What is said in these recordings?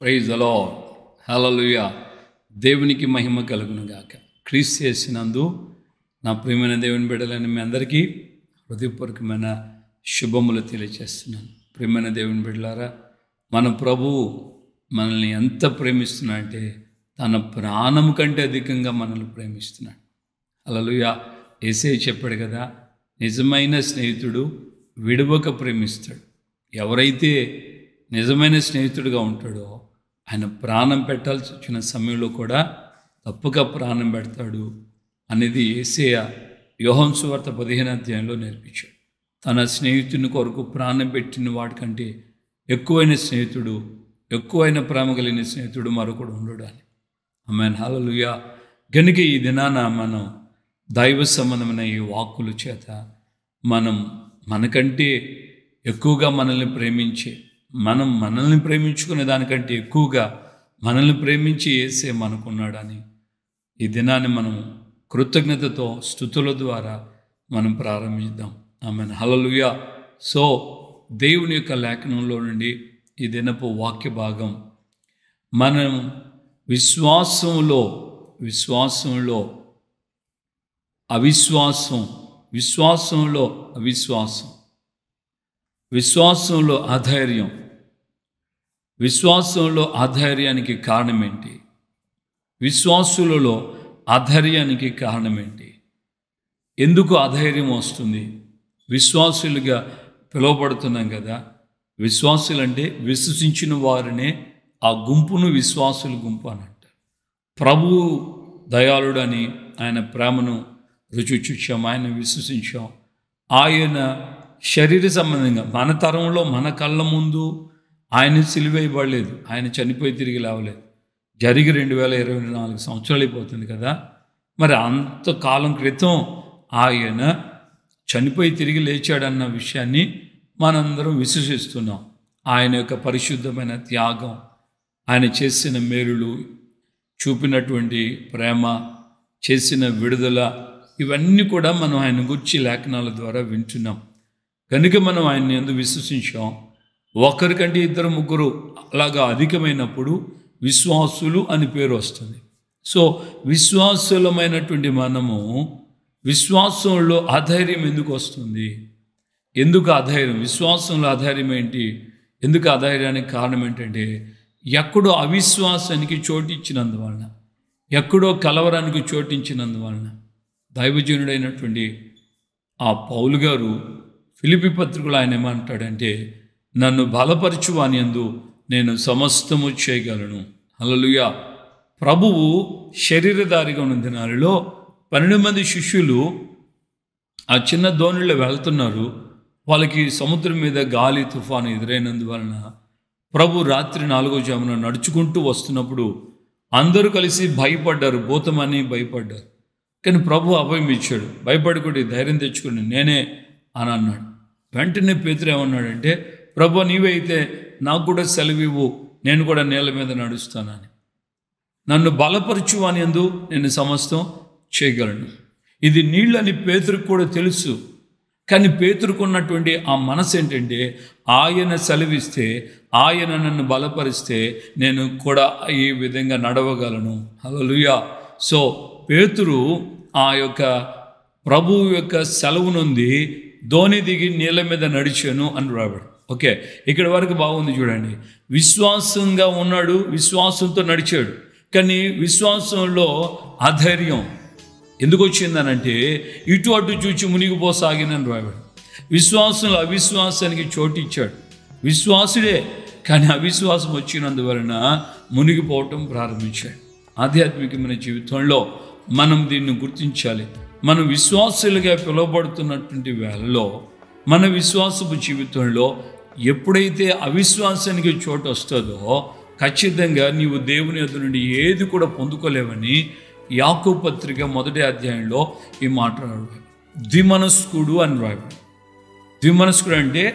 Praise the lord. హల్లెలూయా. దేవునికి మహిమ కలుగును గాక. క్రీస్తు యేసునందు నా ప్రియమైన దేవుని బిడ్డలైన మీ అందరికీ హృదయపూర్వకమైన శుభములు తెలియజేస్తున్నాను. ప్రియమైన దేవుని బిడ్డలారా, మన ప్రభువు మనల్ని ఎంత ప్రేమిస్తున్నాడంటే తన ప్రాణం కంటే అధికంగా మనల్ని ప్రేమిస్తున్నాడు. హల్లెలూయా. యేసయ్య చెప్పాడు కదా, నిజమైన స్నేహితుడు విడవక ప్రేమిస్తాడు. ఎవరైతే నిజమైన స్నేహితుడిగా ఉంటాడో ఆయన ప్రాణం పెట్టాల్సి వచ్చిన సమయంలో కూడా తప్పక ప్రాణం పెడతాడు అనేది యేసయ్య యోహాను సువార్త 15వ అధ్యాయంలో నేర్పించాడు. తన స్నేహితుని కొరకు ప్రాణం పెట్టిన వాడికంటే ఎక్కువైన స్నేహితుడు, ఎక్కువైన ప్రేమ కలిగిన స్నేహితుడు మరొకడు ఉండడు అని. ఆమేన్. హల్లెలూయా. గనుక ఈ దినాన మనం దైవ సంబంధమైన ఈ వాక్కుల చేత మనం మనకంటే ఎక్కువగా మనల్ని ప్రేమించే, మనల్ని ప్రేమించుకునే దానికంటే ఎక్కువగా మనల్ని ప్రేమించి యేసే మనకున్నాడని ఈ దినాన్ని మనం కృతజ్ఞతతో స్తుతుల ద్వారా మనం ప్రారంభిద్దాం. ఆమేన్. హల్లెలూయా. సో దేవుని యొక్క లేఖనంలో నుండి ఈ దినపు వాక్య భాగం, మనం విశ్వాసంలో అవిశ్వాసం, విశ్వాసంలో అవిశ్వాసం, విశ్వాసంలో అధైర్యం, విశ్వాసంలో అధైర్యానికి కారణం ఏంటి? విశ్వాసులలో అధైర్యానికి కారణం ఏంటి? ఎందుకు అధైర్యం వస్తుంది? విశ్వాసులుగా పిలువబడుతున్నాం కదా. విశ్వాసులంటే విశ్వసించిన వారినే ఆ గుంపును విశ్వాసుల గుంపు అని అంటారు. ప్రభువు దయాళుడని ఆయన ప్రేమను రుచి చూచాం, ఆయన విశ్వసించాం. ఆయన శరీర సంబంధంగా మన తరంలో మన కళ్ళ ముందు ఆయన సిలువేయబడలేదు, ఆయన చనిపోయి తిరిగి లేవలేదు. జరిగి 2024 సంవత్సరాలు అయిపోతుంది కదా. మరి అంతకాలం క్రితం ఆయన చనిపోయి తిరిగి లేచాడన్న విషయాన్ని మనందరం విశ్వసిస్తున్నాం. ఆయన యొక్క పరిశుద్ధమైన త్యాగం, ఆయన చేసిన మేలులు, చూపినటువంటి ప్రేమ, చేసిన విడుదల, ఇవన్నీ కూడా మనం ఆయన గురించి లేఖనాల ద్వారా వింటున్నాం. కనుక మనం ఆయన్ని ఎందుకు విశ్వసించాం? ఒకరికంటే ఇద్దరు ముగ్గురు అలాగా అధికమైనప్పుడు విశ్వాసులు అని పేరు వస్తుంది. సో విశ్వాసులమైనటువంటి మనము విశ్వాసంలో అధైర్యం ఎందుకు వస్తుంది? ఎందుకు అధైర్యం? విశ్వాసంలో అధైర్యం ఏంటి? ఎందుకు అధైర్యానికి కారణం ఏంటంటే ఎక్కడో అవిశ్వాసానికి చోటిచ్చినందువలన, ఎక్కడో కలవరానికి చోటించినందువలన. దైవజనుడైనటువంటి ఆ పౌలు గారు ఫిలిప్పీ పత్రికలో ఆయన ఏమంటాడంటే, నన్ను బలపరచువాని యందు నేను సమస్తము చేయగలను. హల్లెలూయా. ప్రభువు శరీరధారిగా ఉన్న దినాలలో 12 మంది శిష్యులు ఆ చిన్న దోణిలో వెళ్తున్నారు. వాళ్ళకి సముద్రం మీద గాలి తుఫాను ఎదురైనందువలన ప్రభు రాత్రి 4వ జామున నడుచుకుంటూ వస్తున్నప్పుడు అందరూ కలిసి భయపడ్డారు, భూతమని భయపడ్డారు. కానీ ప్రభు అభయం ఇచ్చాడు. భయపడకుండా ధైర్యం తెచ్చుకుని నేనే అని అన్నాడు. వెంటనే పేతురు ఏమన్నాడంటే, ప్రభు నీవే అయితే నాకు కూడా సెలవివ్వు, నేను కూడా నీళ్ళ మీద నడుస్తానని. నన్ను బలపరచు అని యందు నేను సమస్తం చేయగలను. ఇది నీళ్ళని పేతురుకు కూడా తెలుసు. కానీ పేతురుకున్నటువంటి ఆ మనసు ఏంటంటే, ఆయన సెలవిస్తే, ఆయన నన్ను బలపరిస్తే నేను కూడా ఈ విధంగా నడవగలను. హల్లెలూయా. సో పేతురు ఆ యొక్క ప్రభువు యొక్క సెలవు నుండి ధోని దిగి నీళ్ళ మీద నడిచాను అని రాబడి. ఓకే, ఇక్కడ వరకు బాగుంది చూడండి. విశ్వాసంగా ఉన్నాడు, విశ్వాసంతో నడిచాడు. కానీ విశ్వాసంలో అధైర్యం ఎందుకు వచ్చిందనంటే ఇటు అటు చూచి మునిగిపోసాగినని రాబడి. విశ్వాసంలో అవిశ్వాసానికి చోటు ఇచ్చాడు. విశ్వాసుడే, కానీ అవిశ్వాసం వచ్చినందువలన మునిగిపోవటం ప్రారంభించాడు. ఆధ్యాత్మికమైన జీవితంలో మనం దీన్ని గుర్తించాలి. మనం విశ్వాసులుగా పిలువబడుతున్నటువంటి వేళలో మన విశ్వాసపు జీవితంలో ఎప్పుడైతే అవిశ్వాసానికి చోటు వస్తుందో ఖచ్చితంగా నీవు దేవుని యొద్ద నుండి ఏది కూడా పొందుకోలేవని యాకోబు పత్రిక 1వ అధ్యాయంలో ఈ మాట రాయబడింది. ద్విమనస్కుడు అని రాయబడింది. ద్విమనస్కుడు అంటే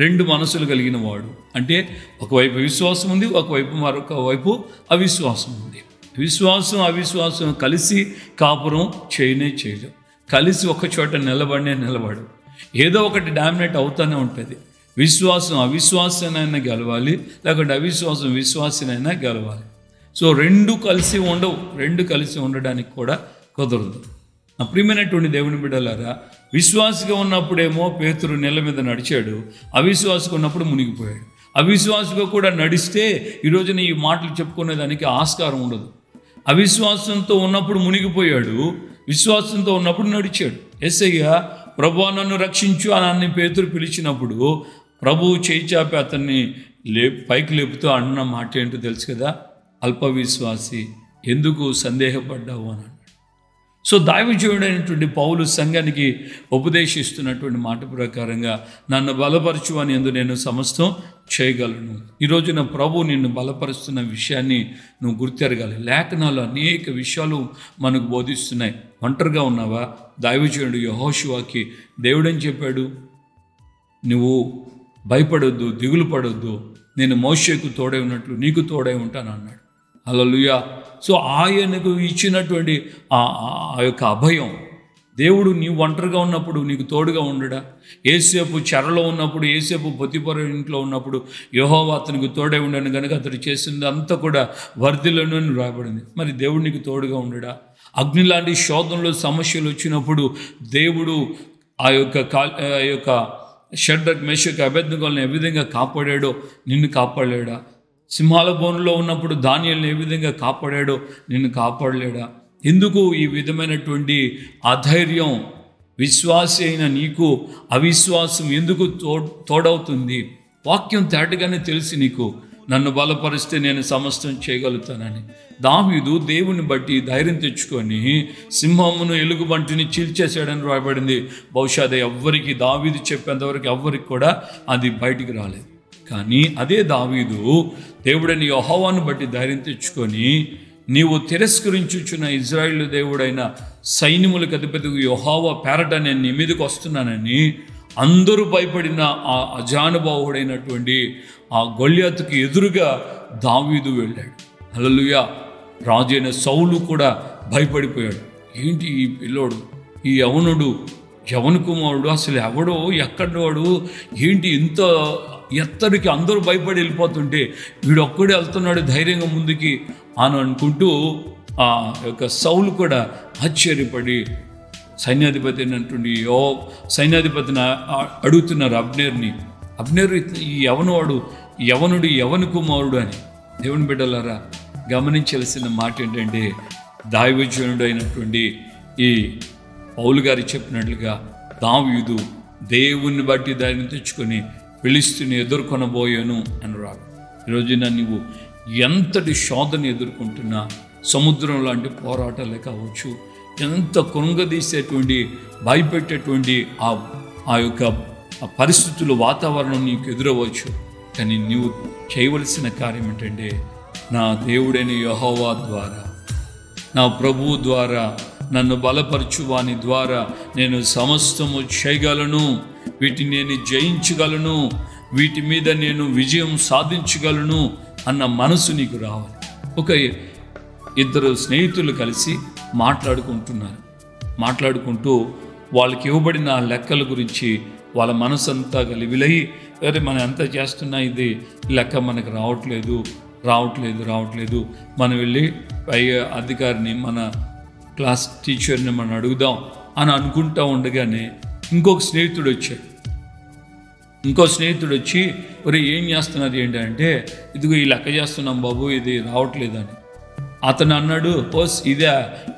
2 మనసులు కలిగిన వాడు. అంటే ఒకవైపు విశ్వాసం ఉంది, ఒకవైపు మరొక వైపు అవిశ్వాసం ఉంది. విశ్వాసం అవిశ్వాసం కలిసి కాపురం చేయలేవు. కలిసి ఒక చోట నిలబడు. ఏదో ఒకటి డామినేట్ అవుతూనే ఉంటుంది. విశ్వాసం అవిశ్వాసానైనా గెలవాలి, లేకుంటే అవిశ్వాసం విశ్వాసనైనా గెలవాలి. సో రెండు కలిసి ఉండవు, రెండు కలిసి ఉండడానికి కూడా కుదరదు. నా ప్రియమైనటువంటి దేవుని బిడ్డలారా, విశ్వాసిగా ఉన్నప్పుడేమో పేతురు నీళ్ళ మీద నడిచాడు, అవిశ్వాసిగా ఉన్నప్పుడు మునిగిపోయాడు. అవిశ్వాసిగా కూడా నడిస్తే ఈరోజున ఈ మాటలు చెప్పుకునేదానికి ఆస్కారం ఉండదు. అవిశ్వాసంతో ఉన్నప్పుడు మునిగిపోయాడు, విశ్వాసంతో ఉన్నప్పుడు నడిచాడు. యేసయ్య ప్రభువా నన్ను రక్షించు అని పేతురు పిలిచినప్పుడు ప్రభువు చేయి చాపి అతన్ని పైకి లేపుతూ అన్న మాట ఏంటో తెలుసు కదా, అల్ప విశ్వాసి ఎందుకు సందేహపడ్డావు అని అన్నాడు. సో దైవజనుడైనటువంటి పౌలు సంఘానికి ఉపదేశిస్తున్నటువంటి మాట ప్రకారంగా నన్ను బలపరచు అని యందు నేను సమస్తం చేయగలను. ఈరోజున ప్రభు నిన్ను బలపరుస్తున్న విషయాన్ని నువ్వు గుర్తెరగాలి. లేఖనాలు అనేక విషయాలు మనకు బోధిస్తున్నాయి. ఒంటరిగా ఉన్నావా? దైవజనుడు యెహోషువకి దేవుడని చెప్పాడు, నువ్వు భయపడొద్దు, దిగులు పడొద్దు, నేను మోషేకు తోడై ఉన్నట్లు నీకు తోడై ఉంటాను అన్నాడు. హల్లెలూయా. సో ఆయనకు ఇచ్చినటువంటి ఆ యొక్క అభయం, దేవుడు నీవు ఒంటరిగా ఉన్నప్పుడు నీకు తోడుగా ఉండడా? యేసేపు చెరలో ఉన్నప్పుడు, యేసేపు పొతిఫర ఇంట్లో ఉన్నప్పుడు యెహోవా అతనికి తోడై ఉండను కనుక అతడు చేసింది అంతా కూడా వర్ధిల్లును అని రాయబడింది. మరి దేవుడు నీకు తోడుగా ఉండడా? అగ్ని లాంటి శోధనలో సమస్యలు వచ్చినప్పుడు దేవుడు ఆ యొక్క షడ్రక్ మేషక్ అబేద్నెగోలను ఏ విధంగా కాపాడాడో నిన్ను కాపాడలేడా? సింహాల బోనులో ఉన్నప్పుడు దానియేలును ఏ విధంగా కాపాడాడో నిన్ను కాపాడలేడా? ఎందుకు ఈ విధమైనటువంటి అధైర్యం? విశ్వాసి అయిన నీకు అవిశ్వాసం ఎందుకు తోడవుతుంది? వాక్యం తేటగానే తెలిసి నీకు నన్ను బలపరిస్తే నేను సమస్తం చేయగలుగుతానని. దావీదు దేవుని బట్టి ధైర్యం తెచ్చుకొని సింహమును ఎలుగుబంటిని చీల్చేశాడని రాయబడింది. బహుశా అది ఎవ్వరికి, దావీదు చెప్పేంతవరకు ఎవ్వరికి కూడా అది బయటికి రాలేదు. కానీ అదే దావీదు దేవుడని యెహోవాను బట్టి ధైర్యం తెచ్చుకొని, నీవు తిరస్కరించుచున్న ఇజ్రాయేలు దేవుడైన సైన్యములకు అధిపతి యెహోవా పేరట నేను నీ మీదకి వస్తున్నానని అందరూ భయపడిన ఆ అజానుభావుడైనటువంటి ఆ గొల్యాతుకి ఎదురుగా దావీదు వెళ్ళాడు. హల్లెలూయా. రాజైన సౌలు కూడా భయపడిపోయాడు. ఏంటి ఈ పిల్లోడు, ఈ యవన కుమారుడు అసలు ఎవడో, ఎక్కడవాడు, ఏంటి ఇంత ఎత్తడికి అందరూ భయపడి వెళ్ళిపోతుంటే వీడొక్కడే వెళ్తున్నాడు ధైర్యంగా ముందుకి అని అనుకుంటూ ఆ యొక్క సౌలు కూడా ఆశ్చర్యపడి సైన్యాధిపతి అయినటువంటి సైన్యాధిపతిని అడుగుతున్నారు అబ్నేరు ఈ యవనుడు యవన కుమారుడు అని. దేవుని బిడ్డలారా, గమనించాల్సిన మాట ఏంటంటే, దైవజనుడు అయినటువంటి ఈ పౌలు గారు చెప్పినట్లుగా దావీదు దేవుణ్ణి బట్టి ధైర్యం తెచ్చుకొని ఫిలిష్తీయుని ఎదుర్కొనబోయాను అని రాడు. ఈరోజున నువ్వు ఎంతటి శోధన ఎదుర్కొంటున్నా, సముద్రం లాంటి పోరాటాలే కావచ్చు, ఎంత కృంగదీసేటువంటి భయపెట్టేటువంటి ఆ యొక్క పరిస్థితులు, వాతావరణం నీకు ఎదురవచ్చు. కానీ నీవు చేయవలసిన కార్యం ఏంటంటే, నా దేవుడైన యెహోవా ద్వారా, నా ప్రభువు ద్వారా, నన్ను బలపరచు వాని ద్వారా నేను సమస్తము చేయగలను, వీటిని నేను జయించగలను, వీటి మీద నేను విజయం సాధించగలను అన్న మనసు నీకు రావాలి. ఒక ఇద్దరు స్నేహితులు కలిసి మాట్లాడుకుంటూ వాళ్ళకి ఇవ్వబడిన లెక్కల గురించి వాళ్ళ మనసు అంతా గలివిలై, అరే మనం ఎంత చేస్తున్నా ఇది లెక్క మనకు రావట్లేదు, మనం వెళ్ళి పై అధికారిని, మన క్లాస్ టీచర్ని మనం అడుగుదాం అని అనుకుంటూ ఉండగానే ఇంకో స్నేహితుడు వచ్చి ఒరే ఏం చేస్తున్నారు ఏంటంటే, ఇదిగో ఈ లెక్క చేస్తున్నాం బాబు, ఇది రావట్లేదని. అతను అన్నాడు, ఓస్ ఇదే,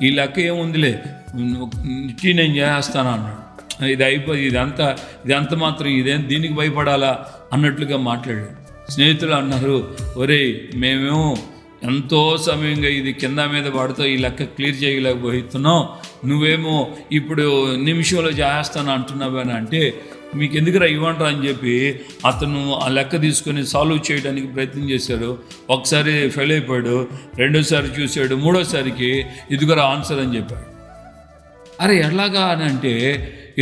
ఈ లెక్క ఏముందిలే, నేను చేస్తాను అన్నాడు. ఇది అయిపోయి ఇదంతా మాత్రం దీనికి భయపడాలా అన్నట్లుగా మాట్లాడాడు. స్నేహితులు అన్నారు, ఒరే మేమేమో ఎంతో సమయంగా ఇది కింద మీద పడుతూ ఈ లెక్క క్లియర్ చేయలేకపోతున్నాం, నువ్వేమో ఇప్పుడు నిమిషంలో చేస్తాను అంటున్నావు అని అంటే, మీకు ఎందుకురా ఇవ్వంటారా అని చెప్పి అతను ఆ లెక్క తీసుకొని సాల్వ్ చేయడానికి ప్రయత్నం చేశాడు. ఒకసారి ఫెయిల్ అయిపోయాడు, రెండోసారి చూశాడు, మూడోసారికి ఇదిగోరా ఆన్సర్ అని చెప్పాడు. అరే ఎలాగా అని అంటే,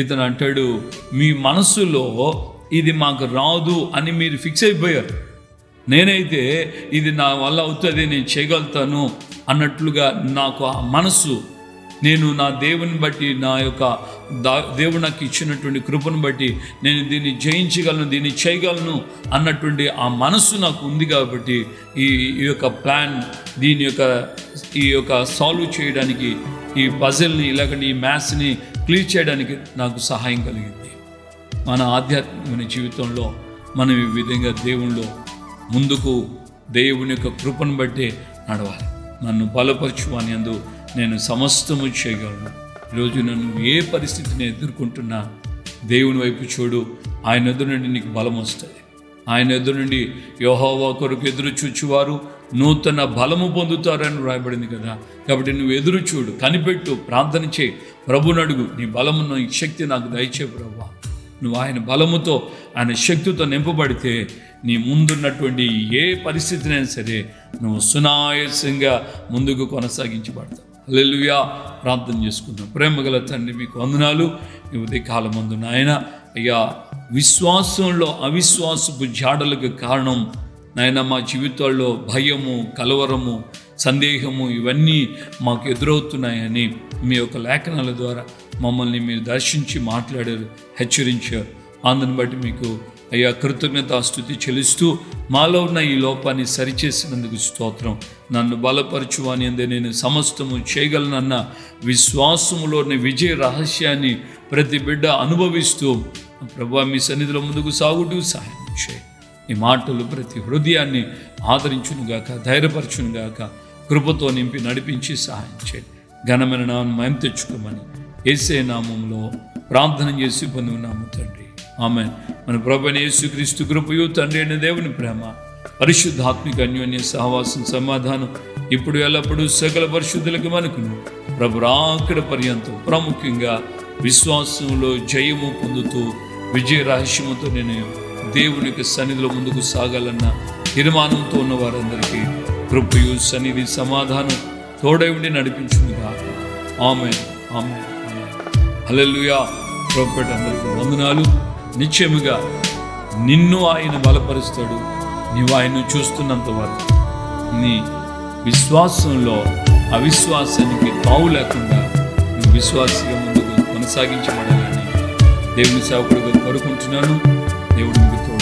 ఇతను అంటాడు, మీ మనస్సులో ఇది మాకు రాదు అని మీరు ఫిక్స్ అయిపోయారు, నేనైతే ఇది నా వల్ల అవుతుంది, నేను చేయగలుగుతాను అన్నట్లుగా నాకు ఆ మనసు నేను నా దేవుని బట్టి, నా యొక్క దేవుడు నాకు ఇచ్చినటువంటి కృపను బట్టి నేను దీన్ని జయించగలను, దీన్ని చేయగలను అన్నటువంటి ఆ మనస్సు నాకు ఉంది. కాబట్టి ఈ యొక్క ప్లాన్, ఈ యొక్క సాల్వ్ చేయడానికి, ఈ పజిల్ని లేకపోతే ఈ మ్యాథ్స్ని క్లియర్ చేయడానికి నాకు సహాయం కలిగింది. మన ఆధ్యాత్మిక జీవితంలో మనం ఈ విధంగా దేవునిలో ముందుకు దేవుని యొక్క కృపను బట్టి నడవాలి. నన్ను బలపరచువాని యందు నేను సమస్తము చేయగలను. ఈరోజు నన్ను ఏ పరిస్థితిని ఎదుర్కొంటున్నా దేవుని వైపు చూడు. ఆయన ఎదురు నుండి నీకు బలం వస్తుంది. ఆయన ఎదురు నుండి యెహోవా కొరకు ఎదురు చూచువారు నూతన బలము పొందుతారని రాయబడింది కదా. కాబట్టి నువ్వు ఎదురు చూడు, కనిపెట్టు, ప్రార్థన చేయి, ప్రభువుని అడుగు. నీ బలమును, ఈ శక్తి నాకు దయచే ప్రభువా. నువ్వు ఆయన బలముతో, ఆయన శక్తితో నింపబడితే నీ ముందున్నటువంటి ఏ పరిస్థితినైనా సరే నువ్వు సునాయాసంగా ముందుకు కొనసాగించబడతావు. హల్లెలూయా. ప్రార్థన చేసుకుందాం. ప్రేమగల తండ్రి, మీకు వందనాలు. ఈ ఉదయకాలం ముందు నాయన అయ్యా, విశ్వాసంలో అవిశ్వాసపు జాడలకు కారణం నాయన మా జీవితాల్లో భయము, కలవరము, సందేహము ఇవన్నీ మాకు ఎదురవుతున్నాయని మీ యొక్క లేఖనాల ద్వారా మమ్మల్ని మీరు దర్శించి మాట్లాడారు, హెచ్చరించారు. అందుని బట్టి మీకు అయ్యా కృతజ్ఞతాస్తుతి చెల్లిస్తూ మాలో ఉన్న ఈ లోపాన్ని సరిచేసినందుకు స్తోత్రం. నన్ను బలపరచు అని అందే నేను సమస్తము చేయగలనన్న విశ్వాసములోని విజయ రహస్యాన్ని ప్రతి బిడ్డ అనుభవిస్తూ ప్రభువా మీ సన్నిధిలో ముందుకు సాగుతూ సహాయం చేయి. ఈ మాటలు ప్రతి హృదయాన్ని ఆదరించునుగాక, ధైర్యపరచునుగాక, కృపతో నింపి నడిపించి సహాయం చేయండి. ఘనమైన నామం మేము తెచ్చుకోమని యేసే నామంలో ప్రార్థన చేసి పొందుకున్నాము తండ్రి. ఆమేన్. మన ప్రభువైన యేసుక్రీస్తు కృపయు, తండ్రి అయిన దేవుని ప్రేమ, పరిశుద్ధాత్మిక అన్యోన్య సహవాసం, సమాధానం ఇప్పుడు ఎల్లప్పుడూ సకల పరిశుద్ధులకు మనకును ప్రభు రాకడ పర్యంతం ప్రాముఖ్యంగా విశ్వాసంలో జయము పొందుతూ విజయ రహస్యముతో నేను దేవునికి సన్నిధిలో ముందుకు సాగాలన్న తీర్మానంతో ఉన్న వారందరికీ కృపయు, సన్నిధి, సమాధానం తోడై ఉండి నడిపించునుగా. ఆమేన్, ఆమేన్, ఆమేన్. హల్లెలూయా. ప్రభువుకి అందరికీ వందనాలు. నిశ్చయముగా నిన్ను ఆయన బలపరుస్తాడు. నీవు ఆయన్ను చూస్తున్నంత వరకు నీ విశ్వాసంలో అవిశ్వాసానికి తావు లేకుండా నువ్వు విశ్వాసంగా ముందుకు కొనసాగించబడాలని దేవుని సేవకుడిగా కోరుకుంటున్నాను. దేవుడు మీకు